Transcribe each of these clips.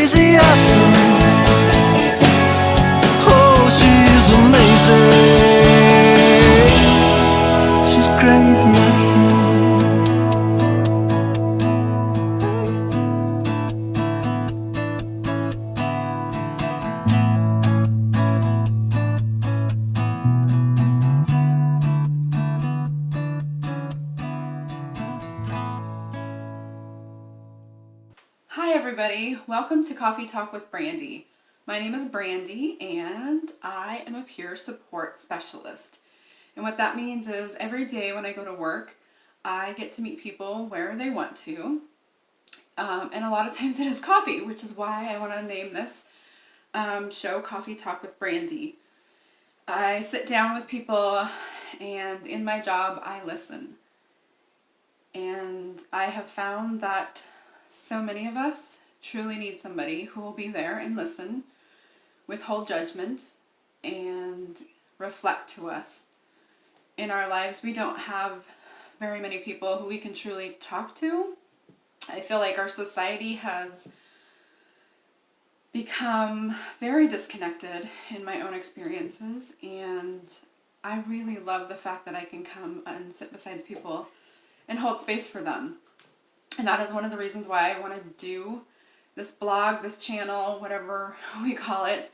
crazy awesome. Oh, she's amazing. She's crazy awesome. Hi everybody, welcome to Coffee Talk with Brandy. My name is Brandy and I am a peer support specialist. And what that means is every day when I go to work, I get to meet people where they want to. And a lot of times it is coffee, which is why I want to name this show Coffee Talk with Brandy. I sit down with people and in my job I listen. And I have found that so many of us truly need somebody who will be there and listen, withhold judgment, and reflect to us. In our lives, we don't have very many people who we can truly talk to. I feel like our society has become very disconnected in my own experiences, and I really love the fact that I can come and sit beside people and hold space for them. And that is one of the reasons why I want to do this blog, this channel, whatever we call it,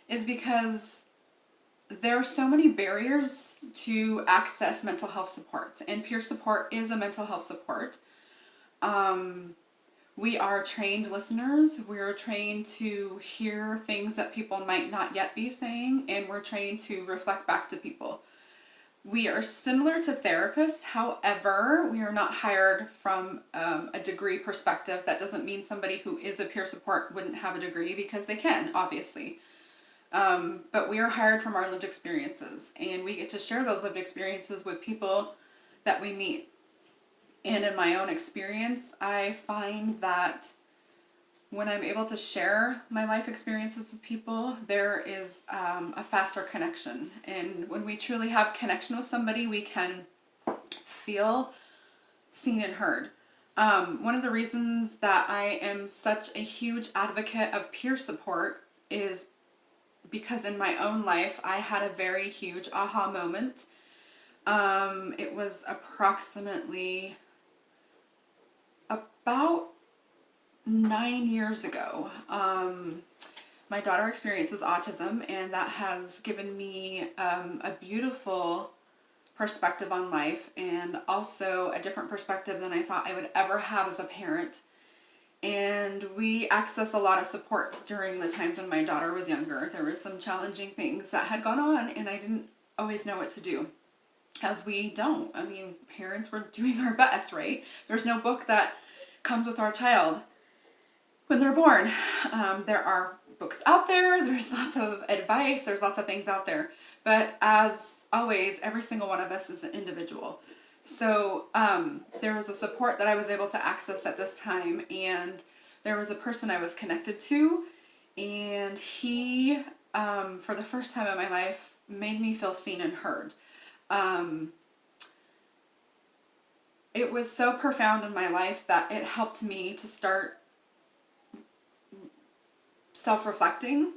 is because there are so many barriers to access mental health support, and peer support is a mental health support. We are trained listeners. We're trained to hear things that people might not yet be saying, and we're trained to reflect back to people. We are similar to therapists, however, we are not hired from a degree perspective. That doesn't mean somebody who is a peer support wouldn't have a degree, because they can, obviously. But we are hired from our lived experiences, and we get to share those lived experiences with people that we meet. And in my own experience, I find that when I'm able to share my life experiences with people, there is a faster connection. And when we truly have connection with somebody, we can feel seen and heard. One of the reasons that I am such a huge advocate of peer support is because in my own life, I had a very huge aha moment. It was approximately about 9 years ago. My daughter experiences autism, and that has given me a beautiful perspective on life, and also a different perspective than I thought I would ever have as a parent. And we accessed a lot of supports during the times when my daughter was younger. There were some challenging things that had gone on, and I didn't always know what to do. As we don't. I mean, parents were doing our best, right? There's no book that comes with our child when they're born. There are books out there, there's lots of advice, there's lots of things out there. But as always, every single one of us is an individual. So there was a support that I was able to access at this time, and there was a person I was connected to, and he, for the first time in my life, made me feel seen and heard. It was so profound in my life that it helped me to start self-reflecting,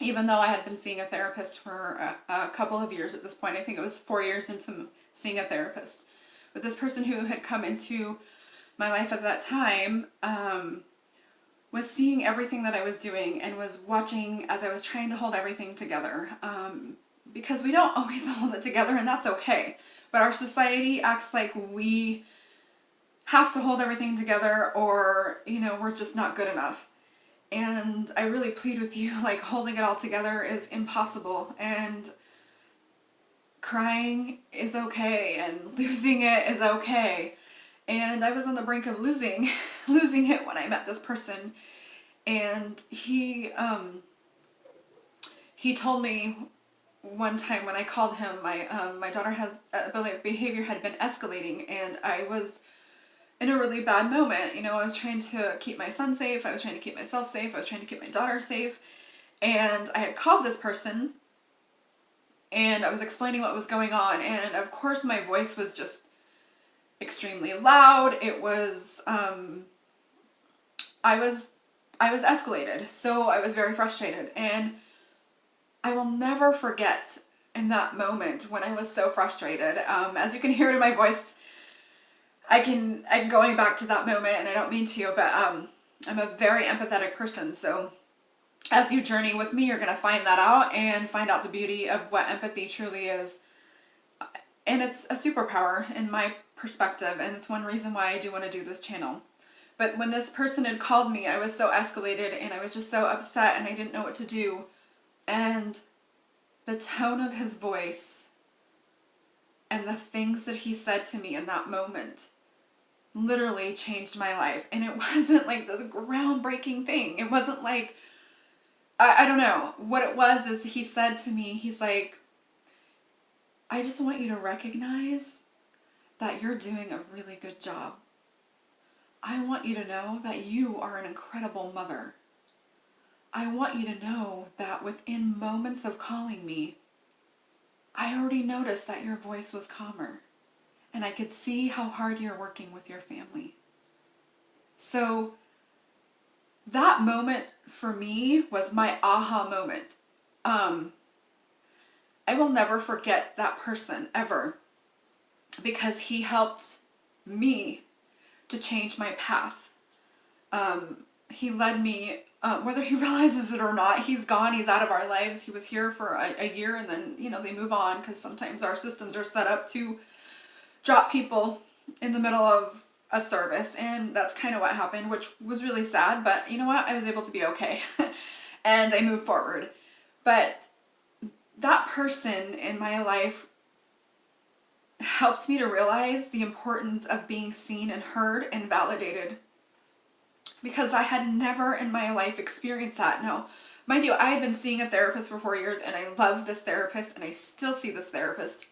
even though I had been seeing a therapist for a couple of years at this point. I think it was 4 years into seeing a therapist. But this person who had come into my life at that time was seeing everything that I was doing and was watching as I was trying to hold everything together. Because we don't always hold it together, and that's okay. But our society acts like we have to hold everything together, or, we're just not good enough. And I really plead with you, like, holding it all together is impossible, and crying is okay, and losing it is okay. And I was on the brink of losing it when I met this person, and he told me one time when I called him, my daughter has behavior had been escalating, and I was in a really bad moment. I was trying to keep my son safe, I was trying to keep myself safe, I was trying to keep my daughter safe, and I had called this person, and I was explaining what was going on, and of course my voice was just extremely loud. It was, I was I was escalated. So I was very frustrated. And I will never forget in that moment when I was so frustrated. As you can hear in my voice, I'm going back to that moment, and I don't mean to, but I'm a very empathetic person. So as you journey with me, you're going to find that out and find out the beauty of what empathy truly is. And it's a superpower in my perspective, and it's one reason why I do want to do this channel. But when this person had called me, I was so escalated, and I was just so upset, and I didn't know what to do. And the tone of his voice and the things that he said to me in that moment literally changed my life. And it wasn't like this groundbreaking thing. It wasn't like, I don't know. What it was is he said to me, he's like, I just want you to recognize that you're doing a really good job. I want you to know that you are an incredible mother. I want you to know that within moments of calling me, I already noticed that your voice was calmer, and I could see how hard you're working with your family. So that moment for me was my aha moment. I will never forget that person ever, because he helped me to change my path. He led me, whether he realizes it or not, he's gone, he's out of our lives. He was here for a year, and then, they move on, because sometimes our systems are set up to drop people in the middle of a service, and that's kind of what happened, which was really sad, but you know what? I was able to be okay, and I moved forward. But that person in my life helps me to realize the importance of being seen and heard and validated, because I had never in my life experienced that. Now, mind you, I had been seeing a therapist for 4 years, and I love this therapist, and I still see this therapist.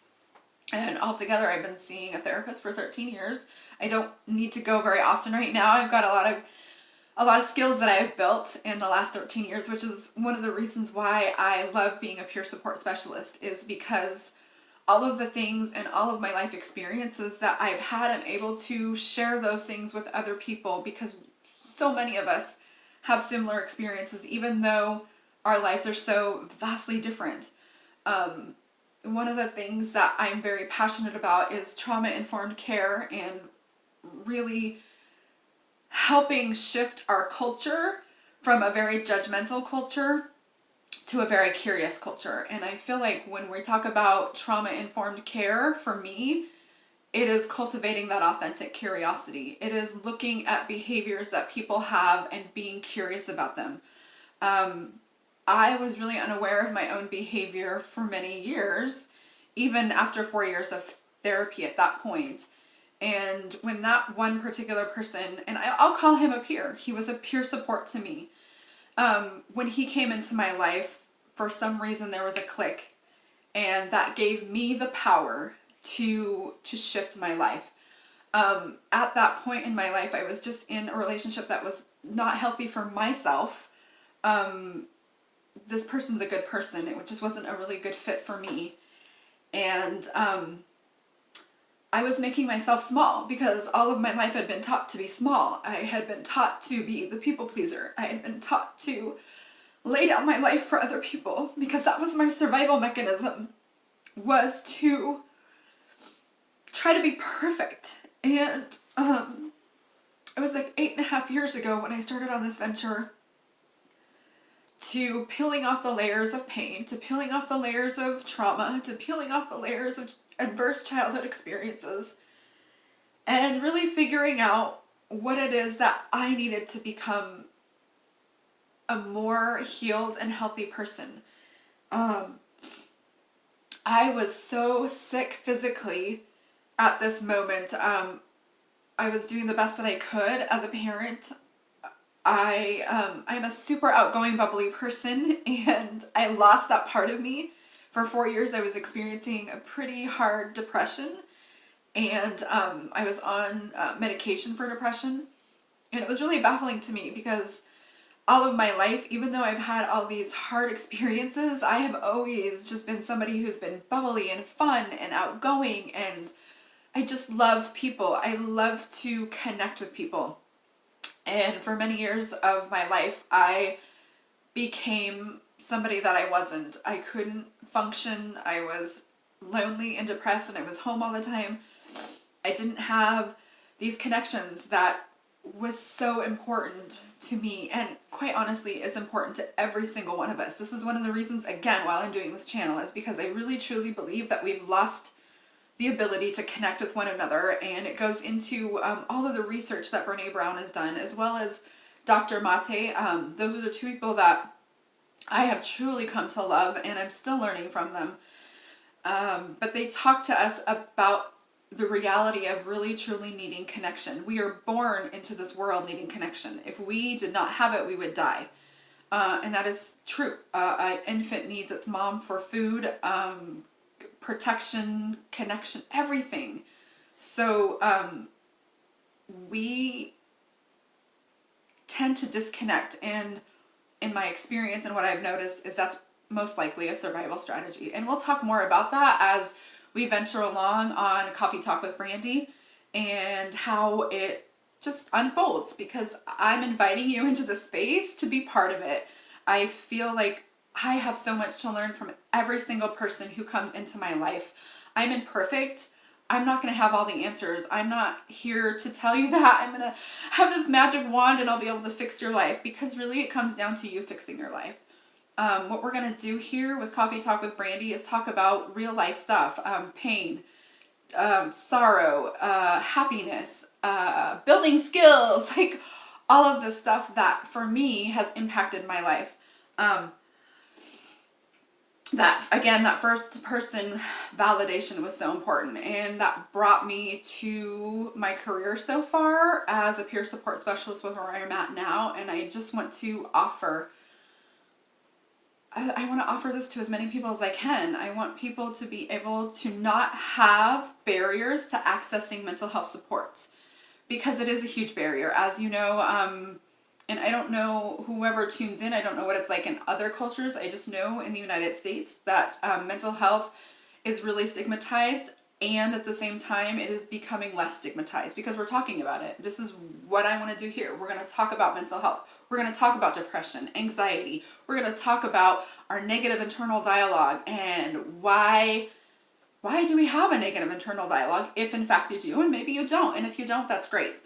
And altogether, I've been seeing a therapist for 13 years. I don't need to go very often right now. I've got a lot of skills that I've built in the last 13 years, which is one of the reasons why I love being a peer support specialist, is because all of the things and all of my life experiences that I've had, I'm able to share those things with other people, because so many of us have similar experiences, even though our lives are so vastly different. One of the things that I'm very passionate about is trauma-informed care, and really helping shift our culture from a very judgmental culture to a very curious culture. And I feel like when we talk about trauma-informed care, for me, it is cultivating that authentic curiosity. It is looking at behaviors that people have and being curious about them. I was really unaware of my own behavior for many years, even after 4 years of therapy at that point. And when that one particular person, and I'll call him a peer, he was a peer support to me. When he came into my life, for some reason there was a click, and that gave me the power to shift my life. At that point in my life, I was just in a relationship that was not healthy for myself. This person's a good person. It just wasn't a really good fit for me. And I was making myself small, because all of my life had been taught to be small. I had been taught to be the people pleaser. I had been taught to lay down my life for other people, because that was my survival mechanism, was to try to be perfect. And it was like 8.5 years ago when I started on this venture, to peeling off the layers of pain, to peeling off the layers of trauma, to peeling off the layers of adverse childhood experiences, and really figuring out what it is that I needed to become a more healed and healthy person. I was so sick physically at this moment. I was doing the best that I could as a parent. I'm a super outgoing, bubbly person, and I lost that part of me. For 4 years, I was experiencing a pretty hard depression, and I was on medication for depression, and it was really baffling to me, because all of my life, even though I've had all these hard experiences, I have always just been somebody who's been bubbly and fun and outgoing, and I just love people. I love to connect with people. And for many years of my life, I became somebody that I wasn't. I couldn't function. I was lonely and depressed, and I was home all the time. I didn't have these connections that was so important to me, and quite honestly is important to every single one of us. This is one of the reasons, again, while I'm doing this channel, is because I really truly believe that we've lost the ability to connect with one another, and it goes into all of the research that Brene Brown has done, as well as Dr. Mate. Those are the two people that I have truly come to love, and I'm still learning from them. But they talk to us about the reality of really truly needing connection. We are born into this world needing connection. If we did not have it, we would die. And that is true. An infant needs its mom for food, protection, connection, everything. So we tend to disconnect, and in my experience and what I've noticed is that's most likely a survival strategy. And we'll talk more about that as we venture along on Coffee Talk with Brandy and how it just unfolds, because I'm inviting you into the space to be part of it. I feel like I have so much to learn from every single person who comes into my life. I'm imperfect. I'm not going to have all the answers. I'm not here to tell you that I'm going to have this magic wand and I'll be able to fix your life, because really it comes down to you fixing your life. What we're going to do here with Coffee Talk with Brandy is talk about real life stuff, pain, sorrow, happiness, building skills, like all of this stuff that for me has impacted my life. That again, that first person validation was so important, and that brought me to my career so far as a peer support specialist with where I'm at now. And I just want to offer, I want to offer this to as many people as I can. I want people to be able to not have barriers to accessing mental health support, because it is a huge barrier, as you know. And I don't know, whoever tunes in, I don't know what it's like in other cultures. I just know in the United States that mental health is really stigmatized, and at the same time it is becoming less stigmatized because we're talking about it. This is what I want to do here. We're going to talk about mental health. We're going to talk about depression, anxiety. We're going to talk about our negative internal dialogue and why do we have a negative internal dialogue, if in fact you do, and maybe you don't. And if you don't, that's great.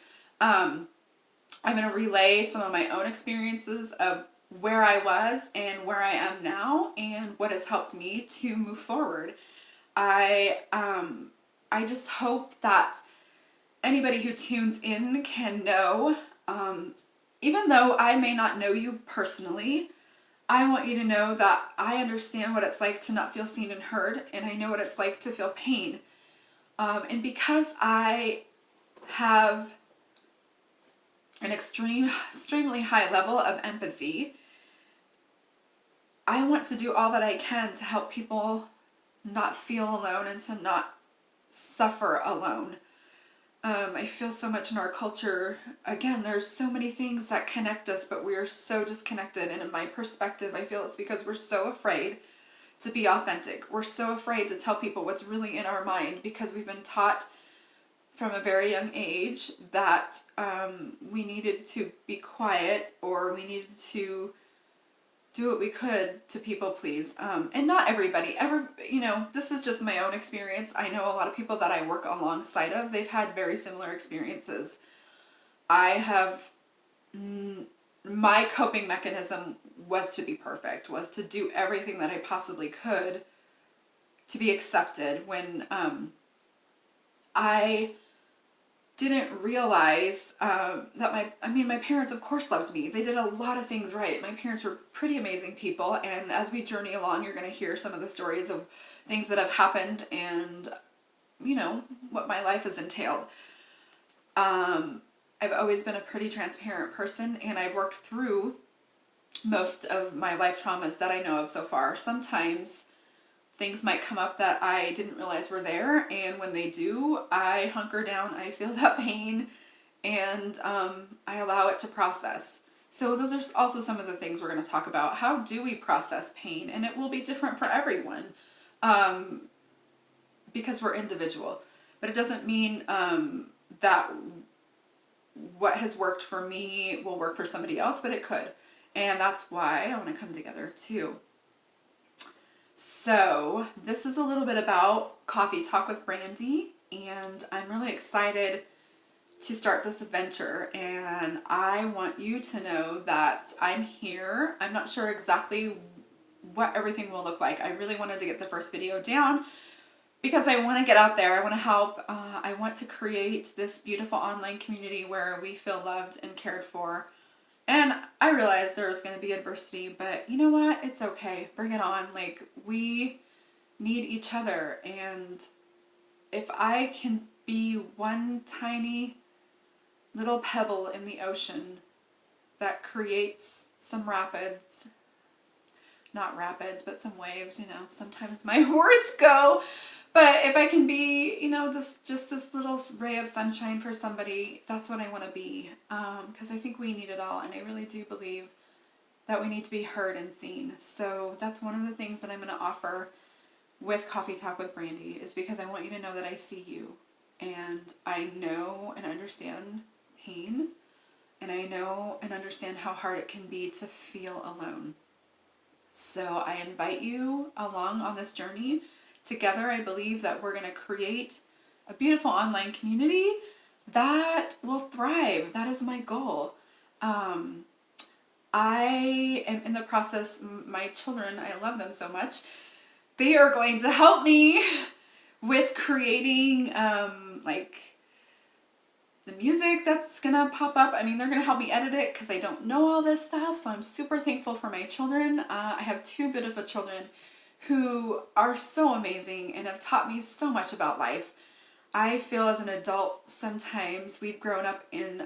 I'm going to relay some of my own experiences of where I was and where I am now, and what has helped me to move forward. I just hope that anybody who tunes in can know, even though I may not know you personally, I want you to know that I understand what it's like to not feel seen and heard, and I know what it's like to feel pain. And because I have an extremely high level of empathy, I want to do all that I can to help people not feel alone and to not suffer alone. I feel so much in our culture, again, there's so many things that connect us, but we are so disconnected. And in my perspective, I feel it's because we're so afraid to be authentic. We're so afraid to tell people what's really in our mind, because we've been taught from a very young age that we needed to be quiet, or we needed to do what we could to people please. And not everybody ever, this is just my own experience. I know a lot of people that I work alongside of, they've had very similar experiences. My coping mechanism was to be perfect, was to do everything that I possibly could to be accepted, when I didn't realize that my parents, of course, loved me. They did a lot of things right. My parents were pretty amazing people, and as we journey along, you're going to hear some of the stories of things that have happened and, what my life has entailed. I've always been a pretty transparent person, and I've worked through most of my life traumas that I know of so far. Sometimes things might come up that I didn't realize were there, and when they do, I hunker down, I feel that pain, and I allow it to process. So those are also some of the things we're going to talk about. How do we process pain? And it will be different for everyone, because we're individual. But it doesn't mean that what has worked for me will work for somebody else, but it could. And that's why I want to come together too. So this is a little bit about Coffee Talk with Brandy, and I'm really excited to start this adventure, and I want you to know that I'm here. I'm not sure exactly what everything will look like. I really wanted to get the first video down because I want to get out there. I want to help. I want to create this beautiful online community where we feel loved and cared for. And I realize there's going to be adversity, but you know what? It's okay. Bring it on. Like, we need each other. And if I can be one tiny little pebble in the ocean that creates some rapids, not rapids, but some waves, sometimes my words go. But if I can be, just this little ray of sunshine for somebody, that's what I want to be. Because I think we need it all. And I really do believe that we need to be heard and seen. So that's one of the things that I'm going to offer with Coffee Talk with Brandy, is because I want you to know that I see you. And I know and understand pain. And I know and understand how hard it can be to feel alone. So I invite you along on this journey. Together, I believe that we're going to create a beautiful online community that will thrive. That is my goal. I am in the process, my children, I love them so much. They are going to help me with creating the music that's going to pop up. I mean, they're going to help me edit it because I don't know all this stuff. So I'm super thankful for my children. I have two beautiful children who are so amazing and have taught me so much about life. I feel as an adult, sometimes we've grown up in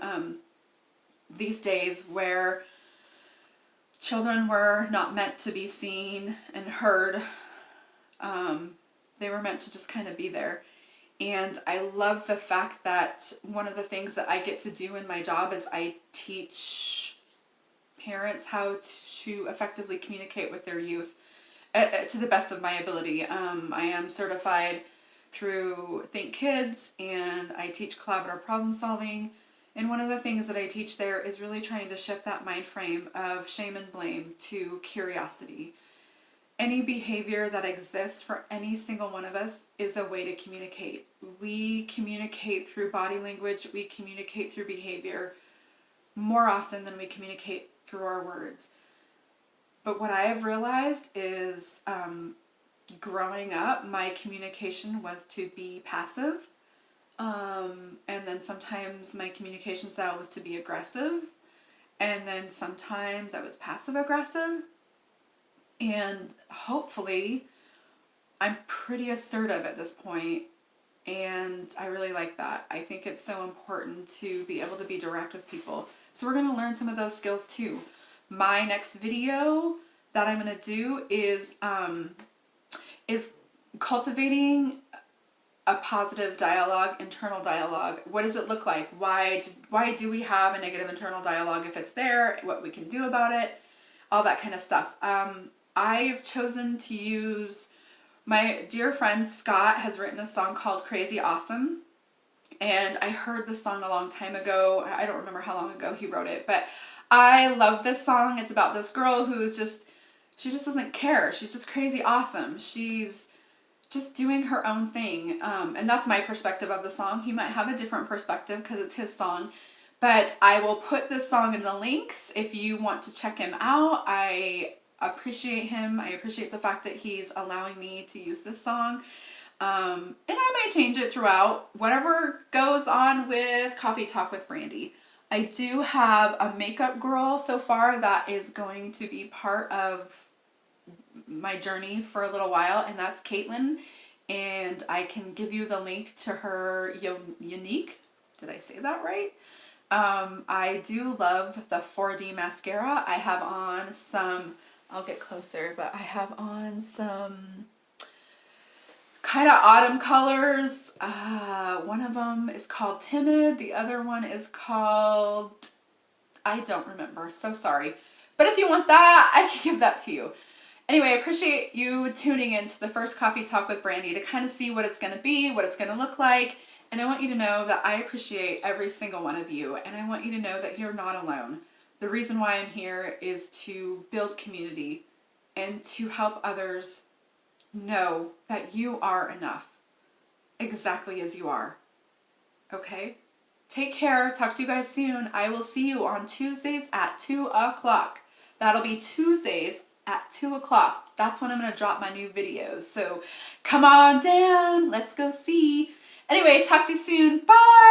these days where children were not meant to be seen and heard. They were meant to just kind of be there. And I love the fact that one of the things that I get to do in my job is I teach parents how to effectively communicate with their youth to the best of my ability. I am certified through Think Kids, and I teach collaborative problem solving. And one of the things that I teach there is really trying to shift that mind frame of shame and blame to curiosity. Any behavior that exists for any single one of us is a way to communicate. We communicate through body language. We communicate through behavior more often than we communicate through our words. But what I have realized is growing up, my communication was to be passive. And then sometimes my communication style was to be aggressive. And then sometimes I was passive aggressive. And hopefully I'm pretty assertive at this point. And I really like that. I think it's so important to be able to be direct with people. So we're going to learn some of those skills too. My next video that I'm going to do is cultivating a positive dialogue, internal dialogue. What does it look like? Why do we have a negative internal dialogue if it's there? What we can do about it? All that kind of stuff. I've chosen to use, my dear friend Scott has written a song called Crazy Awesome. And I heard this song a long time ago. I don't remember how long ago he wrote it, but I love this song. It's about this girl who's she just doesn't care. She's just crazy awesome. She's just doing her own thing. And that's my perspective of the song. He might have a different perspective because it's his song. But I will put this song in the links if you want to check him out. I appreciate him. I appreciate the fact that he's allowing me to use this song. And I may change it throughout. Whatever goes on with Coffee Talk with Brandy. I do have a makeup girl so far that is going to be part of my journey for a little while, and that's Caitlin. And I can give you the link to her Unique. Did I say that right? I do love the 4D mascara. I have on some, I'll get closer, but I have on some kind of autumn colors. One of them is called Timid. The other one is called, I don't remember. So sorry. But if you want that, I can give that to you. Anyway, I appreciate you tuning in to the first Coffee Talk with Brandy to kind of see what it's going to be, what it's going to look like. And I want you to know that I appreciate every single one of you. And I want you to know that you're not alone. The reason why I'm here is to build community and to help others know that you are enough, exactly as you are. Okay? Take care. Talk to you guys soon. I will see you on Tuesdays at 2 o'clock. That'll be Tuesdays at 2 o'clock. That's when I'm going to drop my new videos. So come on down. Let's go see. Anyway, talk to you soon. Bye.